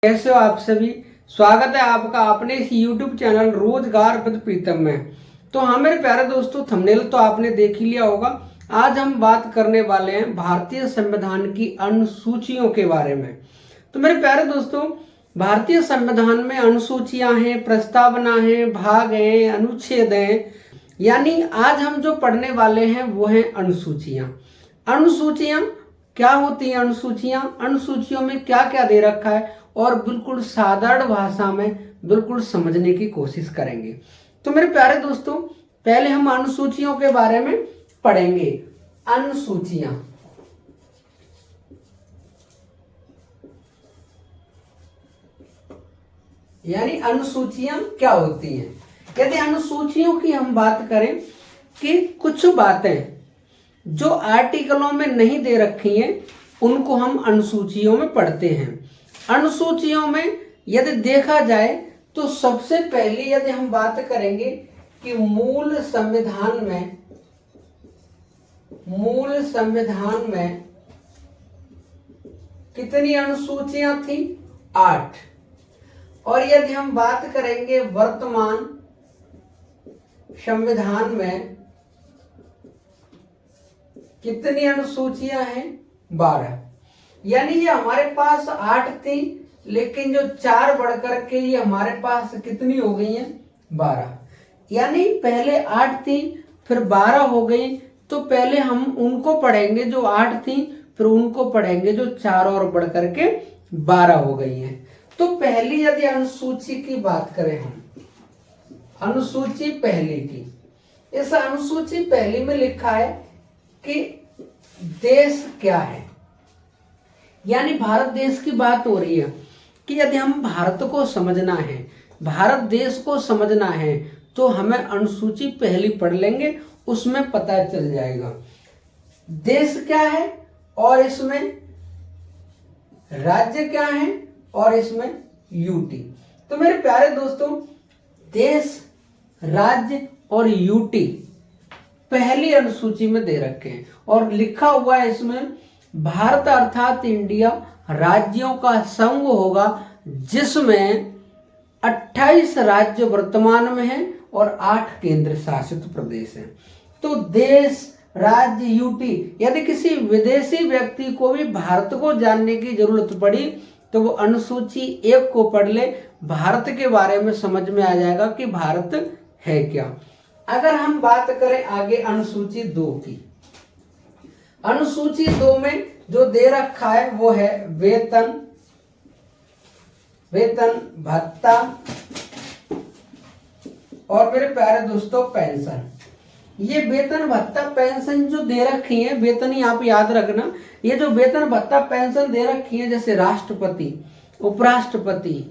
कैसे हो आप सभी। स्वागत है आपका अपने इस YouTube चैनल रोजगार विद प्रीतम में। तो हाँ मेरे प्यारे दोस्तों, थंबनेल तो आपने देख ही लिया होगा। आज हम बात करने वाले हैं भारतीय संविधान की अनुसूचियों के बारे में। तो मेरे प्यारे दोस्तों, भारतीय संविधान में अनुसूचियां हैं, प्रस्तावना है, भाग हैं, अनुच्छेद हैं। यानी आज हम जो पढ़ने वाले हैं वो हैं अनुसूचियां। अनुसूचियां क्या होती हैं? अनुसूचियों में क्या क्या दे रखा है और बिल्कुल साधारण भाषा में बिल्कुल समझने की कोशिश करेंगे। तो मेरे प्यारे दोस्तों, पहले हम अनुसूचियों के बारे में पढ़ेंगे। अनुसूचियां यानी अनुसूचियां क्या होती हैं। यदि अनुसूचियों की हम बात करें कि कुछ बातें जो आर्टिकलों में नहीं दे रखी हैं उनको हम अनुसूचियों में पढ़ते हैं। अनुसूचियों में यदि देखा जाए तो सबसे पहले यदि हम बात करेंगे कि मूल संविधान में कितनी अनुसूचियां थी? 8। और यदि हम बात करेंगे वर्तमान संविधान में कितनी अनुसूचियां हैं? 12। यानी ये हमारे पास 8 थी, लेकिन जो 4 बढ़कर के ये हमारे पास कितनी हो गई हैं? 12। यानी पहले 8 थी फिर 12 हो गई। तो पहले हम उनको पढ़ेंगे जो 8 थी, फिर उनको पढ़ेंगे जो 4 और बढ़कर के 12 हो गई हैं। तो पहली यदि अनुसूची की बात करें हम, अनुसूची पहली की, इस अनुसूची पहली में लिखा है कि देश क्या है। यानी भारत देश की बात हो रही है कि यदि हम भारत को समझना है, भारत देश को समझना है, तो हमें अनुसूची पहली पढ़ लेंगे, उसमें पता चल जाएगा देश क्या है और इसमें राज्य क्या है और इसमें यूटी। तो मेरे प्यारे दोस्तों, देश, राज्य और यूटी पहली अनुसूची में दे रखे हैं और लिखा हुआ है इसमें भारत अर्थात इंडिया राज्यों का संघ होगा जिसमें 28 राज्य वर्तमान में हैं और 8 केंद्र शासित प्रदेश हैं। तो देश, राज्य, यूटी, यदि किसी विदेशी व्यक्ति को भी भारत को जानने की जरूरत पड़ी तो वो अनुसूची 1 को पढ़ ले, भारत के बारे में समझ में आ जाएगा कि भारत है क्या। अगर हम बात करें आगे अनुसूची 2 की, अनुसूची 2 में जो दे रखा है वो है वेतन भत्ता और मेरे प्यारे दोस्तों पेंशन। ये वेतन भत्ता पेंशन जो दे रखी है, वेतन ही आप याद रखना, ये जो वेतन भत्ता पेंशन दे रखी है, जैसे राष्ट्रपति, उपराष्ट्रपति,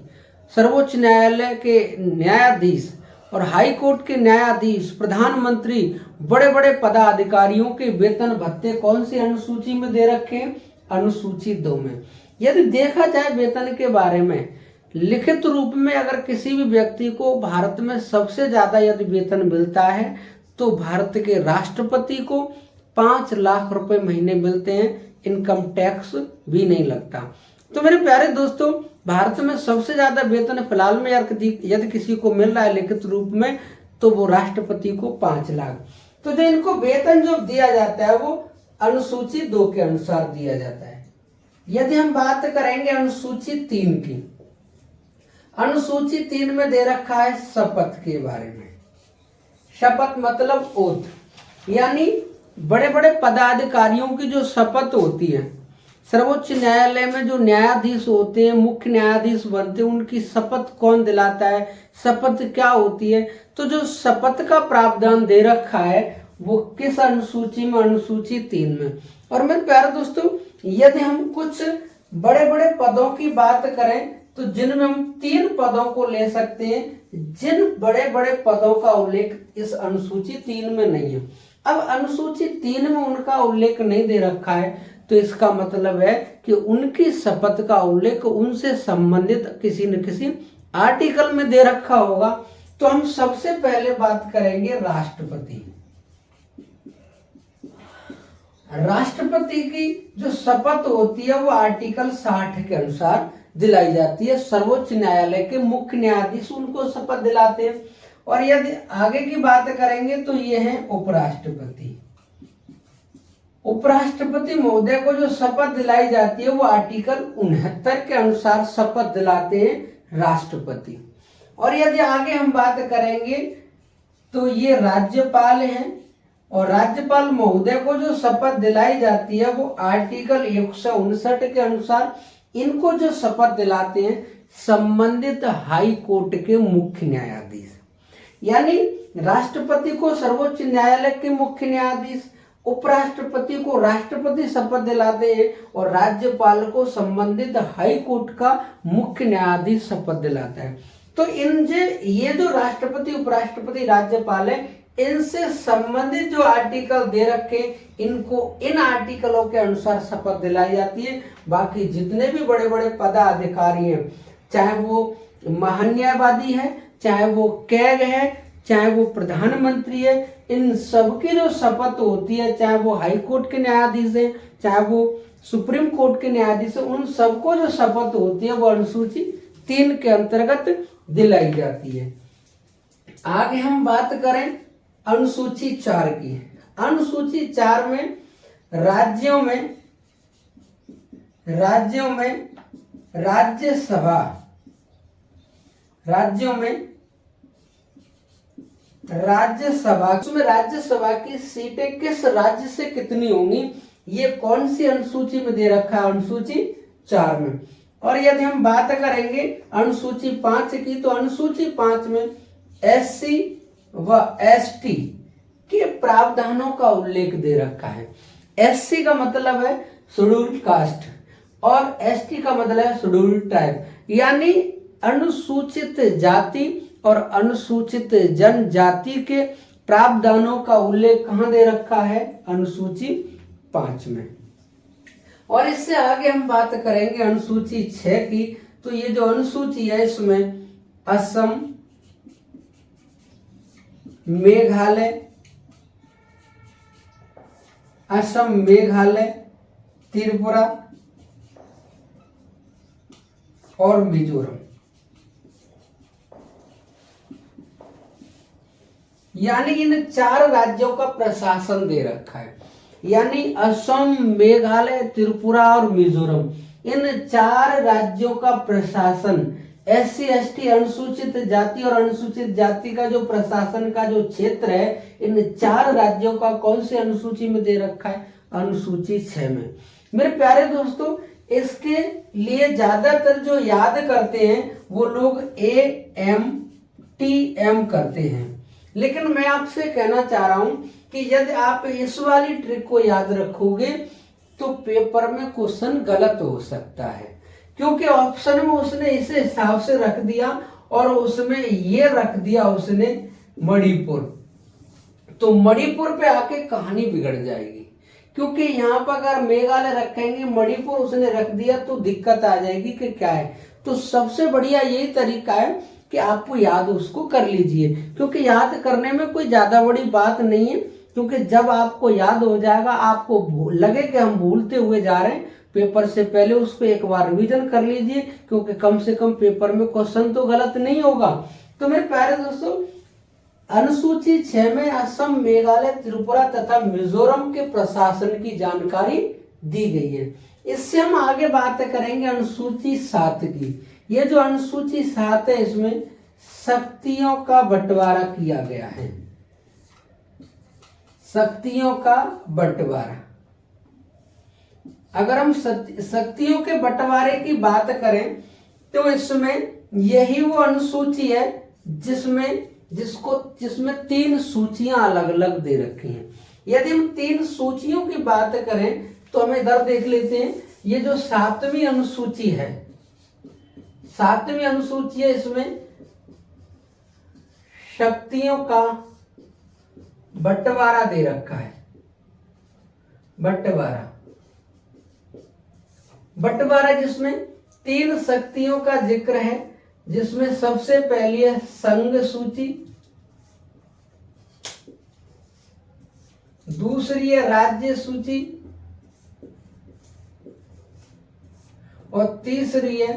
सर्वोच्च न्यायालय के न्यायाधीश और हाई कोर्ट के न्यायाधीश, प्रधानमंत्री, बड़े बड़े पदाधिकारियों के वेतन भत्ते कौन सी अनुसूची में दे रखे हैं? अनुसूची 2 में। यदि देखा जाए वेतन के बारे में, लिखित रूप में अगर किसी भी व्यक्ति को भारत में सबसे ज्यादा यदि वेतन मिलता है तो भारत के राष्ट्रपति को 5 लाख रुपए महीने मिलते हैं, इनकम टैक्स भी नहीं लगता। तो मेरे प्यारे दोस्तों, भारत में सबसे ज्यादा वेतन फिलहाल में यदि किसी को मिल रहा है लिखित रूप में तो वो राष्ट्रपति को 5 लाख। तो जो इनको वेतन जो दिया जाता है वो अनुसूची 2 के अनुसार दिया जाता है। यदि हम बात करेंगे अनुसूची 3 की, अनुसूची 3 में दे रखा है शपथ के बारे में। शपथ मतलब ओथ, यानी बड़े बड़े पदाधिकारियों की जो शपथ होती है, सर्वोच्च न्यायालय में जो न्यायाधीश होते हैं, मुख्य न्यायाधीश बनते हैं, उनकी शपथ कौन दिलाता है, शपथ क्या होती है। तो जो शपथ का प्रावधान दे रखा है वो किस अनुसूची में? अनुसूची 3 में। और मेरे प्यारे दोस्तों, यदि हम कुछ बड़े बड़े पदों की बात करें तो जिनमें हम 3 पदों को ले सकते हैं, जिन बड़े बड़े पदों का उल्लेख इस अनुसूची 3 में नहीं है। अब अनुसूची 3 में उनका उल्लेख नहीं दे रखा है तो इसका मतलब है कि उनकी शपथ का उल्लेख उनसे संबंधित किसी न किसी आर्टिकल में दे रखा होगा। तो हम सबसे पहले बात करेंगे राष्ट्रपति। राष्ट्रपति की जो शपथ होती है वो आर्टिकल 60 के अनुसार दिलाई जाती है। सर्वोच्च न्यायालय के मुख्य न्यायाधीश उनको शपथ दिलाते हैं। और यदि आगे की बात करेंगे तो ये है उपराष्ट्रपति। उपराष्ट्रपति महोदय को जो शपथ दिलाई जाती है वो आर्टिकल 69 के अनुसार शपथ दिलाते हैं राष्ट्रपति। और यदि आगे हम बात करेंगे तो ये राज्यपाल हैं, और राज्यपाल महोदय को जो शपथ दिलाई जाती है वो आर्टिकल 159 के अनुसार इनको जो शपथ दिलाते हैं संबंधित हाई कोर्ट के मुख्य न्यायाधीश। यानी राष्ट्रपति को सर्वोच्च न्यायालय के मुख्य न्यायाधीश, उपराष्ट्रपति को राष्ट्रपति शपथ दिलाते हैं और राज्यपाल को संबंधित हाई कोर्ट का मुख्य न्यायाधीश शपथ दिलाता है। तो ये जो राष्ट्रपति, उपराष्ट्रपति, राज्यपाल है, इनसे संबंधित जो आर्टिकल दे रखे इनको इन आर्टिकलों के अनुसार शपथ दिलाई जाती है। बाकी जितने भी बड़े बड़े पदाधिकारी हैं, चाहे वो महान्यायवादी है, चाहे वो कैग है, चाहे वो प्रधानमंत्री है, इन सबकी जो शपथ होती है, चाहे वो हाई कोर्ट के न्यायाधीश है, चाहे वो सुप्रीम कोर्ट के न्यायाधीश है, उन सबको जो शपथ होती है वो अनुसूची 3 के अंतर्गत दिलाई जाती है। आगे हम बात करें अनुसूची 4 की। अनुसूची 4 में राज्यों में राज्यसभा की सीटें किस राज्य से कितनी होंगी, ये कौन सी अनुसूची में दे रखा है, अनुसूची 4 में। और यदि हम बात करेंगे अनुसूची 5 की, तो अनुसूची 5 में SC व ST के प्रावधानों का उल्लेख दे रखा है। SC का मतलब है शेड्यूल्ड कास्ट और ST का मतलब है शेड्यूल्ड ट्राइब, यानी अनुसूचित जाति और अनुसूचित जनजाति के प्रावधानों का उल्लेख कहाँ दे रखा है, अनुसूची 5 में। और इससे आगे हम बात करेंगे अनुसूची 6 की। तो ये जो अनुसूची है इसमें असम, मेघालय, त्रिपुरा और मिजोरम, यानी इन 4 राज्यों का प्रशासन दे रखा है। यानी असम, मेघालय, त्रिपुरा और मिजोरम, इन 4 राज्यों का प्रशासन SC ST अनुसूचित जाति और अनुसूचित जाति का जो प्रशासन का जो क्षेत्र है, इन 4 राज्यों का कौन सी अनुसूची में दे रखा है, अनुसूची 6 में। मेरे प्यारे दोस्तों, इसके लिए ज्यादातर जो याद करते हैं वो लोग AMTM करते हैं, लेकिन मैं आपसे कहना चाह रहा हूं कि यदि आप इस वाली ट्रिक को याद रखोगे तो पेपर में क्वेश्चन गलत हो सकता है, क्योंकि ऑप्शन में उसने इस हिसाब से रख दिया और उसमें ये रख दिया उसने मणिपुर, तो मणिपुर पे आके कहानी बिगड़ जाएगी। क्योंकि यहाँ पर अगर मेघालय रखेंगे, मणिपुर उसने रख दिया तो दिक्कत आ जाएगी कि क्या है। तो सबसे बढ़िया यही तरीका है कि आपको याद उसको कर लीजिए, क्योंकि याद करने में कोई ज्यादा बड़ी बात नहीं है। क्योंकि जब आपको याद हो जाएगा, आपको लगे कि हम भूलते हुए जा रहे हैं, पेपर से पहले उसको एक बार रिवीजन कर लीजिए, क्योंकि कम से कम पेपर में क्वेश्चन तो गलत नहीं होगा। तो मेरे प्यारे दोस्तों, अनुसूची 6 में असम, मेघालय, त्रिपुरा तथा मिजोरम के प्रशासन की जानकारी दी गई है। इससे हम आगे बात करेंगे अनुसूची 7 की। ये जो अनुसूची 7 है, इसमें शक्तियों का बंटवारा किया गया है। शक्तियों का बंटवारा, अगर हम शक्तियों के बंटवारे की बात करें तो इसमें यही वो अनुसूची है जिसमें 3 सूचियां अलग अलग दे रखी हैं। यदि हम 3 सूचियों की बात करें तो हम इधर देख लेते हैं। ये जो 7वीं अनुसूची है, 7वीं अनुसूची है, इसमें शक्तियों का बंटवारा दे रखा है। बंटवारा जिसमें 3 शक्तियों का जिक्र है, जिसमें सबसे पहली है संघ सूची, दूसरी है राज्य सूची और तीसरी है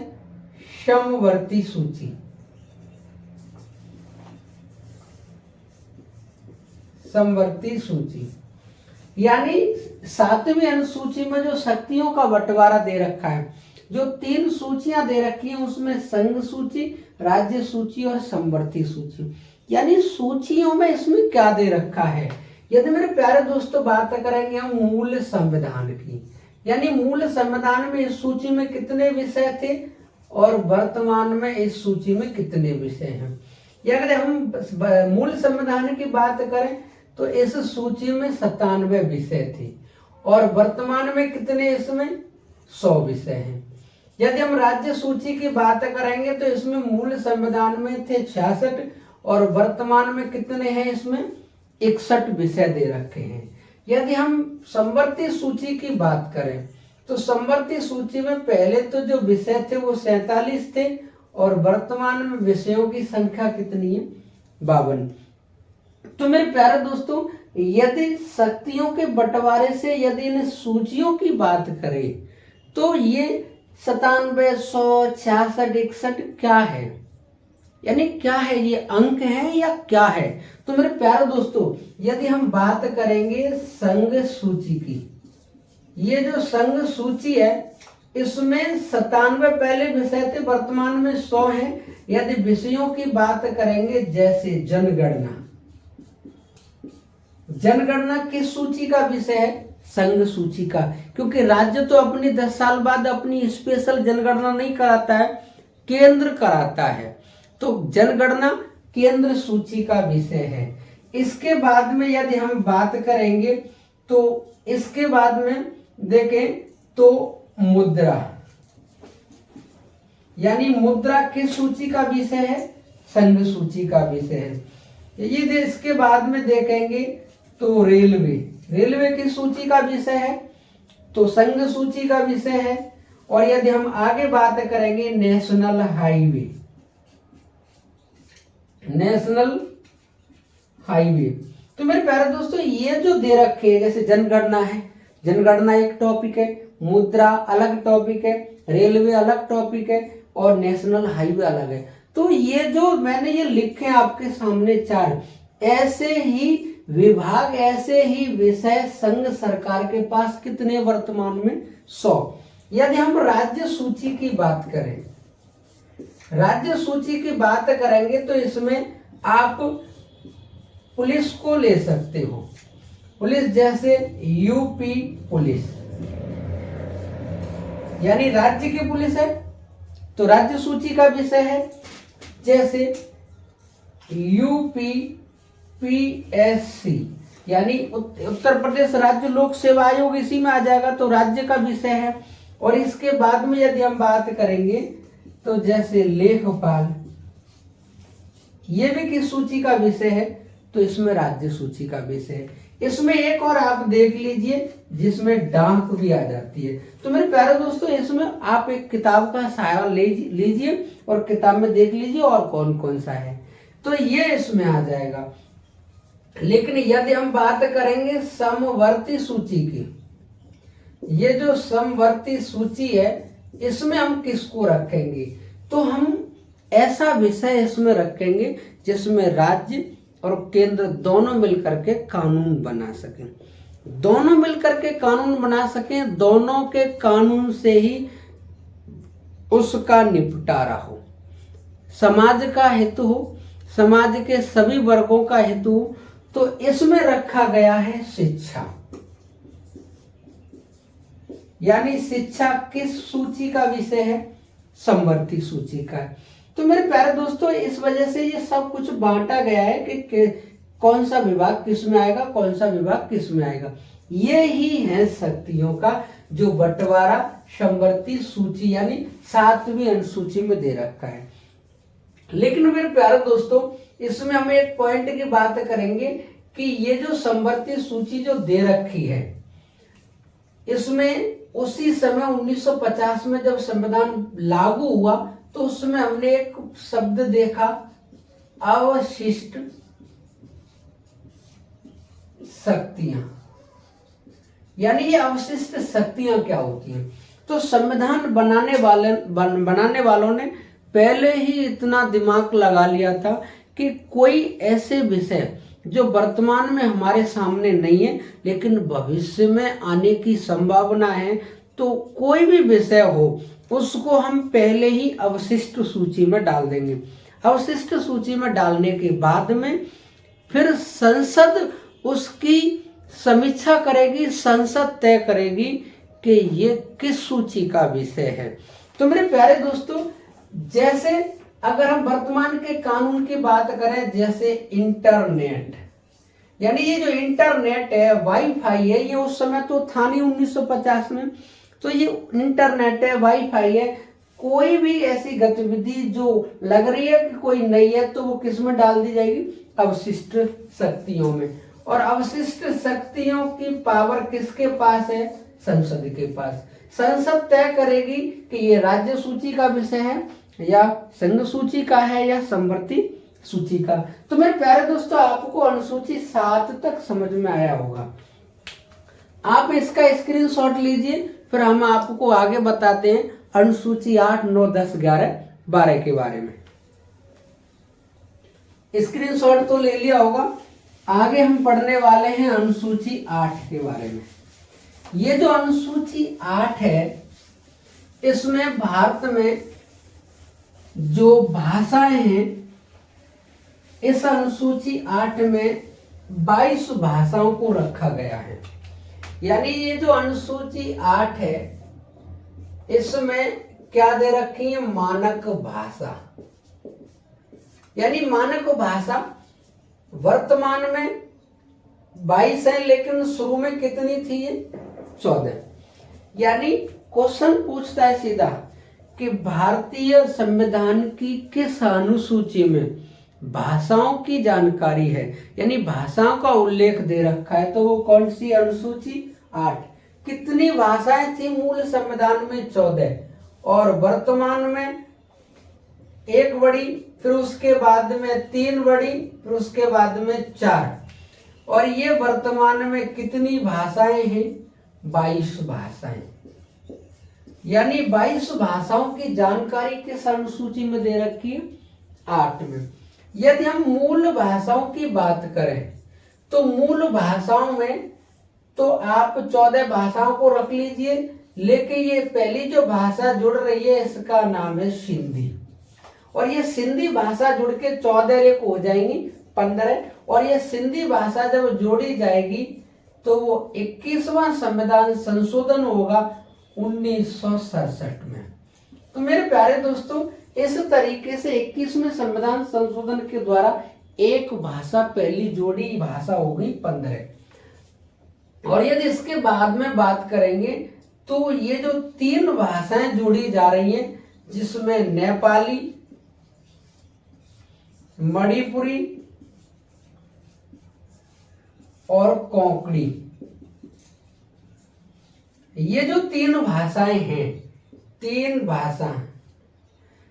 समवर्ती सूची। समवर्ती सूची यानी 7वीं अनुसूची में जो शक्तियों का बंटवारा दे रखा है, जो 3 सूचियां दे रखी हैं उसमें संघ सूची, राज्य सूची और समवर्ती सूची। यानी सूचियों में इसमें क्या दे रखा है। यदि मेरे प्यारे दोस्तों बात करेंगे हम मूल संविधान की, यानी मूल संविधान में इस सूची में कितने विषय थे और वर्तमान में इस सूची में कितने विषय हैं। या अगर हम मूल संविधान की बात करें तो इस सूची में 97 विषय थे और वर्तमान में कितने इसमें 100 विषय हैं। यदि हम राज्य सूची की बात करेंगे तो इसमें मूल संविधान में थे 66 और वर्तमान में कितने हैं, इसमें 61 विषय दे रखे हैं। यदि हम समवर्ती सूची की बात करें तो समवर्ती सूची में पहले तो जो विषय थे वो 47 थे और वर्तमान में विषयों की संख्या कितनी है, 52। तो मेरे प्यारे दोस्तों, यदि शक्तियों के बंटवारे से यदि इन सूचियों की बात करें तो ये 97, 100, 66, 61 क्या है, यानी क्या है, ये अंक है या क्या है। तो मेरे प्यारे दोस्तों, यदि हम बात करेंगे संघ सूची की, ये जो संघ सूची है इसमें 97 पहले विषय थे, वर्तमान में 100 हैं। यदि विषयों की बात करेंगे जैसे जनगणना, जनगणना किस सूची का विषय है, संघ सूची का, क्योंकि राज्य तो अपनी 10 साल बाद अपनी स्पेशल जनगणना नहीं कराता है, केंद्र कराता है। तो जनगणना केंद्र सूची का विषय है। इसके बाद में यदि हम बात करेंगे तो इसके बाद में देखें तो मुद्रा, यानी मुद्रा किस सूची का विषय है, संघ सूची का विषय है। ये इसके बाद में देखेंगे तो रेलवे, रेलवे की सूची का विषय है तो संघ सूची का विषय है। और यदि हम आगे बात करेंगे नेशनल हाईवे, नेशनल हाईवे, तो मेरे प्यारे दोस्तों ये जो दे रखे हैं, जैसे जनगणना है, जनगणना एक टॉपिक है, मुद्रा अलग टॉपिक है, रेलवे अलग टॉपिक है और नेशनल हाईवे अलग है। तो ये जो मैंने ये लिखे आपके सामने 4, ऐसे ही विभाग, ऐसे ही विषय संघ सरकार के पास कितने वर्तमान में 100। यदि हम राज्य सूची की बात करें, राज्य सूची की बात करेंगे तो इसमें आप पुलिस को ले सकते हो, पुलिस जैसे यूपी पुलिस, यानी राज्य की पुलिस है तो राज्य सूची का विषय है। जैसे यूपी पीएससी यानी उत्तर प्रदेश राज्य लोक सेवा आयोग, इसी में आ जाएगा, तो राज्य का विषय है। और इसके बाद में यदि हम बात करेंगे तो जैसे लेखपाल, ये भी किस सूची का विषय है, तो इसमें राज्य सूची का विषय है। इसमें एक और आप देख लीजिए जिसमें डाक भी आ जाती है। तो मेरे प्यारे दोस्तों, इसमें आप एक किताब का सहारा ले लीजिए और किताब में देख लीजिए और कौन कौन सा है, तो ये इसमें आ जाएगा। लेकिन यदि हम बात करेंगे समवर्ती सूची की, ये जो समवर्ती सूची है इसमें हम किसको रखेंगे, तो हम ऐसा विषय इसमें रखेंगे जिसमें राज्य और केंद्र दोनों मिलकर के कानून बना सकें, दोनों मिलकर के कानून बना सकें, दोनों के कानून से ही उसका निपटारा हो, समाज का हित हो, समाज के सभी वर्गों का हित हो। तो इसमें रखा गया है शिक्षा, यानी शिक्षा किस सूची का विषय है, समवर्ती सूची का है। तो मेरे प्यारे दोस्तों, इस वजह से ये सब कुछ बांटा गया है कि कौन सा विभाग किस में आएगा, कौन सा विभाग किस में आएगा। ये ही है शक्तियों का जो बंटवारा समवर्ती सूची यानी 7वीं अनुसूची में दे रखा है। लेकिन मेरे प्यारे दोस्तों, इसमें हम एक पॉइंट की बात करेंगे कि ये जो समवर्ती सूची जो दे रखी है, इसमें उसी समय 1950 में जब संविधान लागू हुआ तो उसमें हमने एक शब्द देखा, अवशिष्ट शक्तियां। यानी ये अवशिष्ट शक्तियां क्या होती हैं, तो संविधान बनाने वालों ने पहले ही इतना दिमाग लगा लिया था कि कोई ऐसे विषय जो वर्तमान में हमारे सामने नहीं है लेकिन भविष्य में आने की संभावना है, तो कोई भी विषय हो उसको हम पहले ही अवशिष्ट सूची में डाल देंगे। अवशिष्ट सूची में डालने के बाद में फिर संसद उसकी समीक्षा करेगी, संसद तय करेगी कि ये किस सूची का विषय है। तो मेरे प्यारे दोस्तों, जैसे अगर हम वर्तमान के कानून की बात करें, जैसे इंटरनेट, यानी ये जो इंटरनेट है, वाईफाई है, ये उस समय तो था नहीं 1950 में, तो ये इंटरनेट है, वाईफाई है, कोई भी ऐसी गतिविधि जो लग रही है कि कोई नहीं है तो वो किस में डाल दी जाएगी, अवशिष्ट शक्तियों में। और अवशिष्ट शक्तियों की पावर किसके पास है, संसद के पास। संसद तय करेगी कि ये राज्य सूची का विषय है या संघ सूची का है या समवर्ती सूची का। तो मेरे प्यारे दोस्तों, आपको अनुसूची 7 तक समझ में आया होगा। आप इसका स्क्रीनशॉट लीजिए, फिर हम आपको आगे बताते हैं अनुसूची 8, 9, 10, 11, 12 के बारे में। स्क्रीनशॉट तो ले लिया होगा। आगे हम पढ़ने वाले हैं अनुसूची 8 के बारे में। ये जो अनुसूची 8 है, इसमें भारत में जो भाषाएं हैं, इस अनुसूची 8 में 22 भाषाओं को रखा गया है। यानी ये जो अनुसूची 8 है, इसमें क्या दे रखी है, मानक भाषा। यानी मानक भाषा वर्तमान में 22 है, लेकिन शुरू में कितनी थी, ये 14। यानी क्वेश्चन पूछता है सीधा कि भारतीय संविधान की किस अनुसूची में भाषाओं की जानकारी है, यानी भाषाओं का उल्लेख दे रखा है, तो वो कौन सी अनुसूची, 8। कितनी भाषाएं थी मूल संविधान में, 14, और वर्तमान में 1 बढ़ी, फिर उसके बाद में 3 बढ़ी, फिर उसके बाद में 4, और ये वर्तमान में कितनी भाषाएं हैं, 22 भाषाएं। यानी 22 भाषाओं की जानकारी किस अनुसूची में दे रखी है, 8 में। यदि हम मूल भाषाओं की बात करें तो मूल भाषाओं में तो आप 14 भाषाओं को रख लीजिए, लेकिन ये पहली जो भाषा जुड़ रही है इसका नाम है सिंधी, और ये सिंधी भाषा जुड़ के 14 एक हो जाएंगी, 15, और ये सिंधी भाषा जब जोड़ी जाएगी तो वो 21वां संविधान संशोधन होगा 1967 में। तो मेरे प्यारे दोस्तों, इस तरीके से 21वें संविधान संशोधन के द्वारा एक भाषा पहली जोड़ी भाषा हो गई 15। और यदि इसके बाद में बात करेंगे तो ये जो 3 भाषाएं जोड़ी जा रही हैं, जिसमें नेपाली, मणिपुरी और कोंकणी, ये जो 3 भाषाएं हैं, 3 भाषा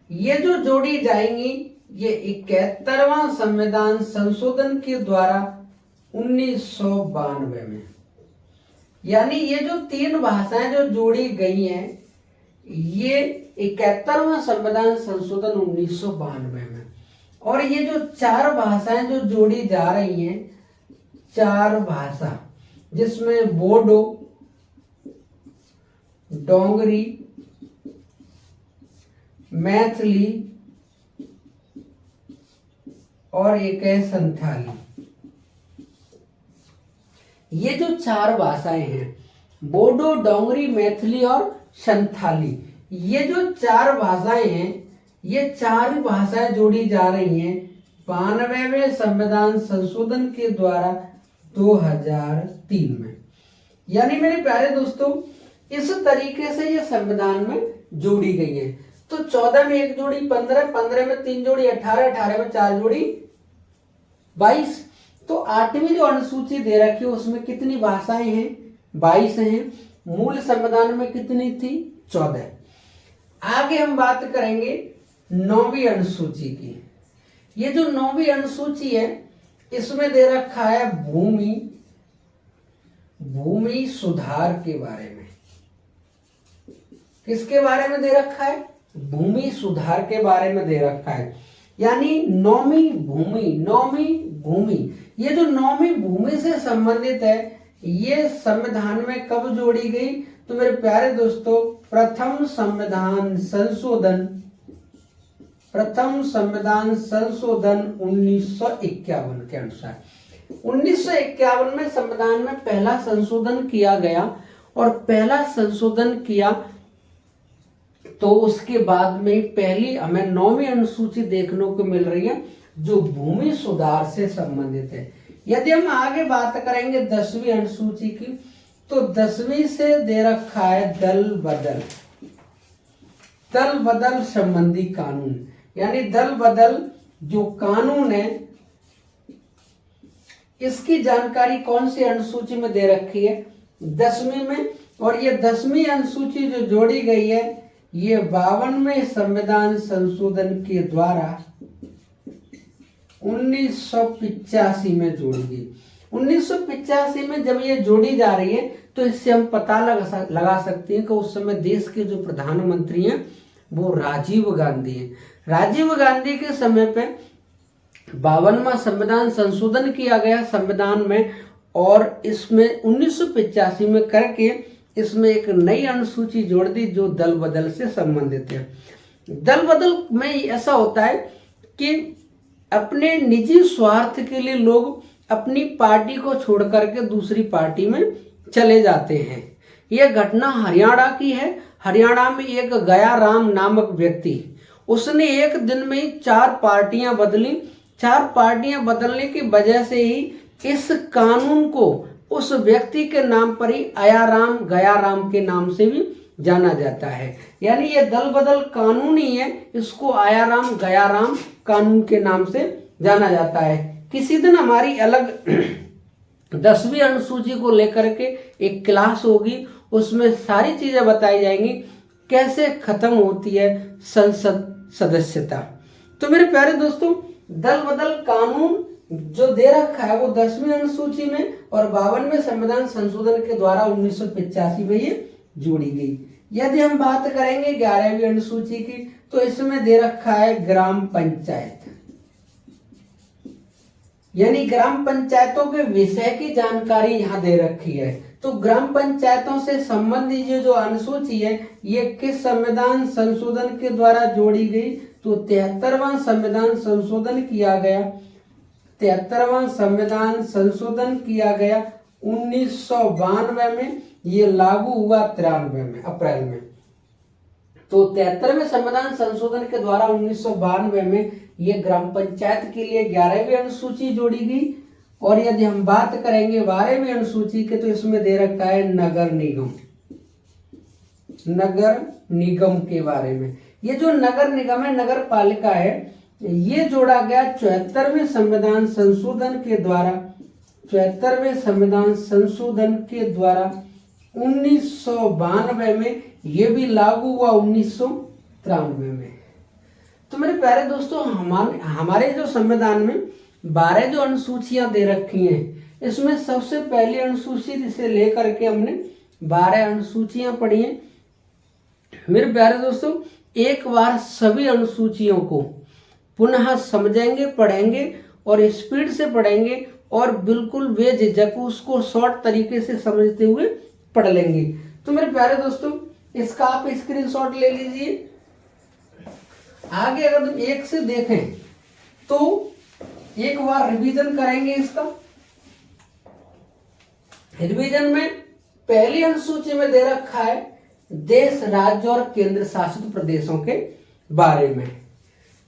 ये जो जोड़ी जाएंगी, ये 71वां संविधान संशोधन के द्वारा 1992 में। यानी ये जो 3 भाषाएं जो जोड़ी गई हैं, ये 71वां संविधान संशोधन 1992 में। और ये जो 4 भाषाएं जो जोड़ी जा रही हैं, 4 भाषा, जिसमें बोडो, डोंगरी, मैथिली और एक है संथाली। ये जो 4 भाषाएं हैं, बोडो, डोंगरी, मैथिली और संथाली, ये जो 4 भाषाएं हैं, ये 4 भाषाएं जोड़ी जा रही हैं 92वें संविधान संशोधन के द्वारा 2003 में। यानी मेरे प्यारे दोस्तों, इस तरीके से ये संविधान में जोड़ी गई है। तो 14 में 1 जोड़ी 15, 15 में 3 जोड़ी 18, 18 में 4 जोड़ी 22। तो 8वीं जो अनुसूची दे रखी है उसमें कितनी भाषाएं हैं, 22 हैं। मूल संविधान में कितनी थी, 14। आगे हम बात करेंगे 9वीं अनुसूची की। ये जो 9वीं अनुसूची है, इसमें दे रखा है भूमि सुधार के बारे में। किसके बारे में दे रखा है, भूमि सुधार के बारे में दे रखा है, यानी नौवीं भूमि। ये जो नौवीं भूमि से संबंधित है, ये संविधान में कब जोड़ी गई? तो मेरे प्यारे दोस्तों, प्रथम संविधान संशोधन 1951 के अनुसार 1951 में संविधान में पहला संशोधन किया गया, और पहला संशोधन किया तो उसके बाद में पहली हमें 9वीं अनुसूची देखने को मिल रही है जो भूमि सुधार से संबंधित है। यदि हम आगे बात करेंगे 10वीं अनुसूची की, तो 10वीं से दे रखा है दल बदल संबंधी कानून, यानी दल बदल जो कानून है इसकी जानकारी कौन सी अनुसूची में दे रखी है? 10वीं में। और ये 10वीं अनुसूची जो जोड़ी गई है, ये 52वें संविधान संशोधन के द्वारा 1985 में जोड़ी गई। 1985 में जब ये जोड़ी जा रही है, तो इससे हम पता लगा सकते हैं कि उस समय देश के जो प्रधानमंत्री हैं वो राजीव गांधी हैं। राजीव गांधी के समय पे 52वां संविधान संशोधन किया गया संविधान में, और इसमें 1985 में करके इसमें एक नई अनुसूची जोड़ दी जो दल बदल से संबंधित है। दल बदल में ऐसा होता है कि अपने निजी स्वार्थ के लिए लोग अपनी पार्टी को छोड़ करके दूसरी पार्टी में चले जाते हैं। यह घटना हरियाणा की है। हरियाणा में एक गया राम नामक व्यक्ति, उसने एक दिन में ही 4 पार्टियां बदली। 4 पार्टियां बदलने की वजह से ही इस कानून को उस व्यक्ति के नाम पर ही गया राम के नाम से भी जाना जाता है। यानी ये दल बदल कानून ही है, इसको गया राम कानून के नाम से जाना जाता है। किसी दिन हमारी अलग 10वीं अनुसूची को लेकर के एक क्लास होगी, उसमें सारी चीजें बताई जाएंगी कैसे खत्म होती है संसद सदस्यता। तो मेरे प्यारे दोस्तों, दल बदल कानून जो दे रखा है वो 10वीं अनुसूची में, और 52वें संविधान संशोधन के द्वारा 1985 में ये जोड़ी गई। यदि हम बात करेंगे 11वीं अनुसूची की, तो इसमें दे रखा है ग्राम पंचायत, यानी ग्राम पंचायतों के विषय की जानकारी यहाँ दे रखी है। तो ग्राम पंचायतों से संबंधित ये जो अनुसूची है, ये किस संविधान संशोधन के द्वारा जोड़ी गई? तो 73वां संविधान संशोधन किया गया। 73वां संविधान संशोधन किया गया 1992 में, ये लागू हुआ 93 में अप्रैल में। तो 73वें संविधान संशोधन के द्वारा 1992 में ये ग्राम पंचायत के लिए 11वीं अनुसूची जोड़ी गई। और यदि हम बात करेंगे 12वीं अनुसूची के, तो इसमें दे रखा है नगर निगम के बारे में। ये जो नगर निगम है, नगर पालिका है, ये जोड़ा गया 74वें संविधान संशोधन के द्वारा 1992 में। ये भी लागू हुआ 1993 में। तो मेरे प्यारे दोस्तों, हमारे जो संविधान में 12 जो अनुसूचियां दे रखी हैं, इसमें सबसे पहली अनुसूची से लेकर के हमने 12 अनुसूचियां पढ़ी हैं। मेरे प्यारे दोस्तों, एक बार सभी अनुसूचियों को पुनः समझेंगे, पढ़ेंगे और स्पीड से पढ़ेंगे और बिल्कुल बेझिझक उसको शॉर्ट तरीके से समझते हुए पढ़ लेंगे। तो मेरे प्यारे दोस्तों, इसका आप स्क्रीनशॉट ले लीजिए। आगे अगर तुम एक से देखें तो एक बार रिवीजन करेंगे इसका। रिवीजन में पहली अनुसूची में दे रखा है देश, राज्य और केंद्र शासित प्रदेशों के बारे में।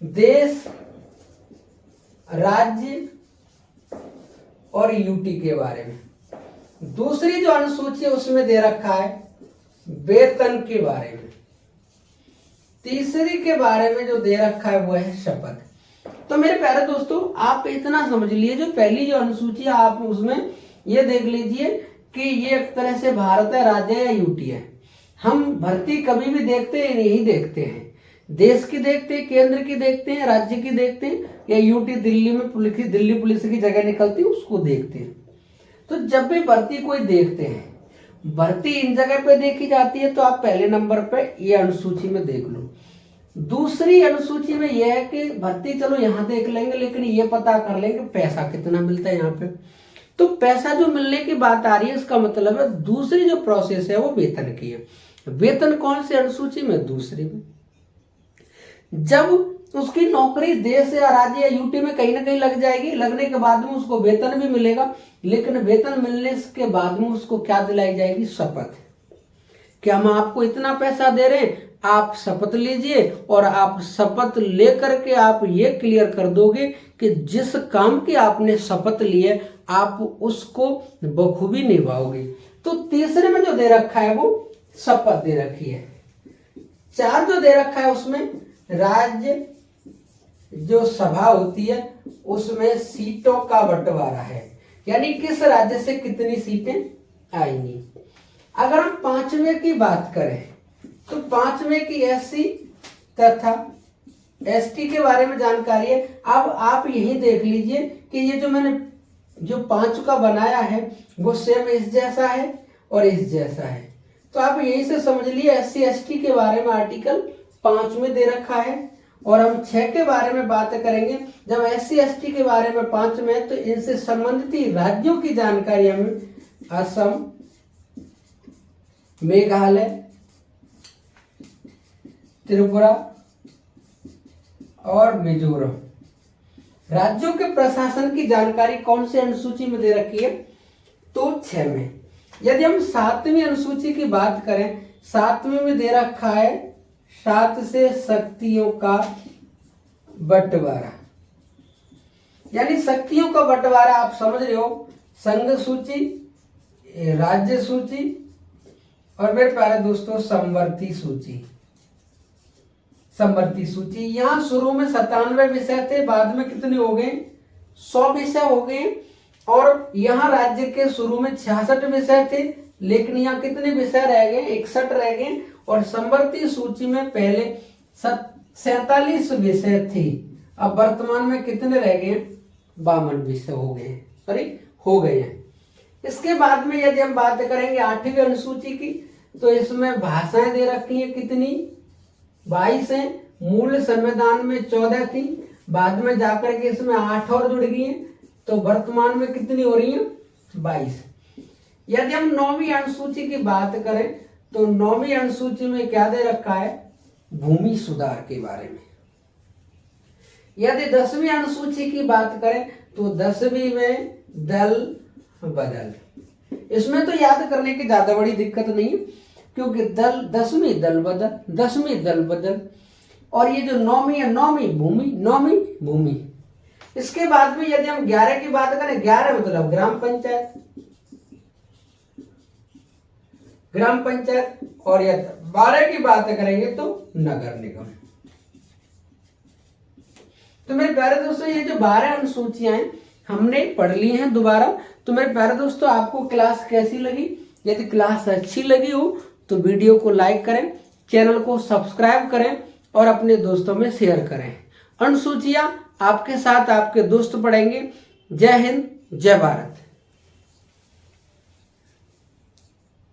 देश, राज्य और यूटी के बारे में। दूसरी जो अनुसूची है उसमें दे रखा है वेतन के बारे में। तीसरी के बारे में जो दे रखा है वो है शपथ। तो मेरे प्यारे दोस्तों, आप इतना समझ लिए, जो पहली जो अनुसूची है आप उसमें ये देख लीजिए कि ये एक तरह से भारत है, राज्य है या यूटी है। हम भर्ती कभी भी देखते हैं, नहीं देखते हैं, देश की देखते हैं, केंद्र की देखते हैं, राज्य की देखते हैं, या यूटी दिल्ली में दिल्ली पुलिस की जगह निकलती है उसको देखते हैं। तो जब भी भर्ती कोई देखते हैं, भर्ती इन जगह पे देखी जाती है, तो आप पहले नंबर पे ये अनुसूची में देख लो। दूसरी अनुसूची में यह है कि भर्ती चलो यहाँ देख लेंगे, लेकिन ये पता कर लेंगे पैसा कितना मिलता है यहाँ पे। तो पैसा जो मिलने की बात आ रही है, इसका मतलब है दूसरी जो प्रोसेस है वो वेतन की है। वेतन कौन सी अनुसूची में? दूसरी में। जब उसकी नौकरी देश या राज्य या यूटी में कहीं ना कहीं लग जाएगी, लगने के बाद में उसको वेतन भी मिलेगा, लेकिन वेतन मिलने के बाद में उसको क्या दिलाई जाएगी? शपथ। कि हम आपको इतना पैसा दे रहे हैं, आप शपथ लीजिए, और आप शपथ लेकर के आप ये क्लियर कर दोगे कि जिस काम की आपने शपथ ली है आप उसको बखूबी निभाओगे। तो तीसरे में जो दे रखा है वो शपथ दे रखी है। 4 जो दे रखा है उसमें राज्य जो सभा होती है उसमें सीटों का बंटवारा है, यानी किस राज्य से कितनी सीटें आएंगी। अगर हम 5वें की बात करें तो 5वें की एससी तथा एसटी के बारे में जानकारी है। अब आप यही देख लीजिए कि ये जो मैंने जो 5 का बनाया है वो सेम इस जैसा है और इस जैसा है। तो आप यही से समझ लिए एससी एसटी के बारे में आर्टिकल 5 में दे रखा है। और हम 6 के बारे में बात करेंगे। जब एससी एसटी के बारे में 5 में है तो इनसे संबंधित राज्यों की जानकारी हमें असम, मेघालय, त्रिपुरा और मिजोरम राज्यों के प्रशासन की जानकारी कौन सी अनुसूची में दे रखी है? तो 6 में। यदि हम 7वीं अनुसूची की बात करें, 7वीं में दे रखा है 7 से शक्तियों का बंटवारा, यानी शक्तियों का बंटवारा आप समझ रहे हो, संघ सूची, राज्य सूची और मेरे प्यारे दोस्तों समवर्ती सूची। समवर्ती सूची यहाँ शुरू में 97 विषय थे, बाद में कितने हो गए? 100 विषय हो गए। और यहाँ राज्य के शुरू में 66 विषय थे, लेकिन यहाँ कितने विषय रह गए? 61 रह गए। और समवर्ती सूची में पहले 47 विषय थे, अब वर्तमान में कितने रह गए? 52 विषय हो गए, हो गए हैं। इसके बाद में यदि हम बात करेंगे 8वीं अनुसूची की, तो इसमें भाषाएं दे रखी हैं कितनी? 22 हैं। मूल संविधान में 14 थी, बाद में जाकर के इसमें 8 और जुड़ गई हैं, तो वर्तमान में कितनी हो रही है? 22। यदि हम 9वीं अनुसूची की बात करें तो 9वीं अनुसूची में क्या दे रखा है? भूमि सुधार के बारे में। यदि 10वीं अनुसूची की बात करें तो 10वीं में दल बदल। इसमें तो याद करने की ज्यादा बड़ी दिक्कत नहीं है, क्योंकि 10वीं दल बदल, 10वीं दल बदल। और ये जो 9वीं है, 9वीं भूमि, 9वीं भूमि। इसके बाद में यदि हम 11 की बात करें, 11 मतलब ग्राम पंचायत, ग्राम पंचायत। और यदि 12 की बात करेंगे तो नगर निगम। तो मेरे प्यारे दोस्तों ये जो 12 अनुसूचियां हैं हमने पढ़ ली हैं दोबारा। तो मेरे प्यारे दोस्तों आपको क्लास कैसी लगी? यदि क्लास अच्छी लगी हो तो वीडियो को लाइक करें, चैनल को सब्सक्राइब करें और अपने दोस्तों में शेयर करें। अनुसूचियां आपके साथ आपके दोस्त पढ़ेंगे। जय हिंद, जय भारत।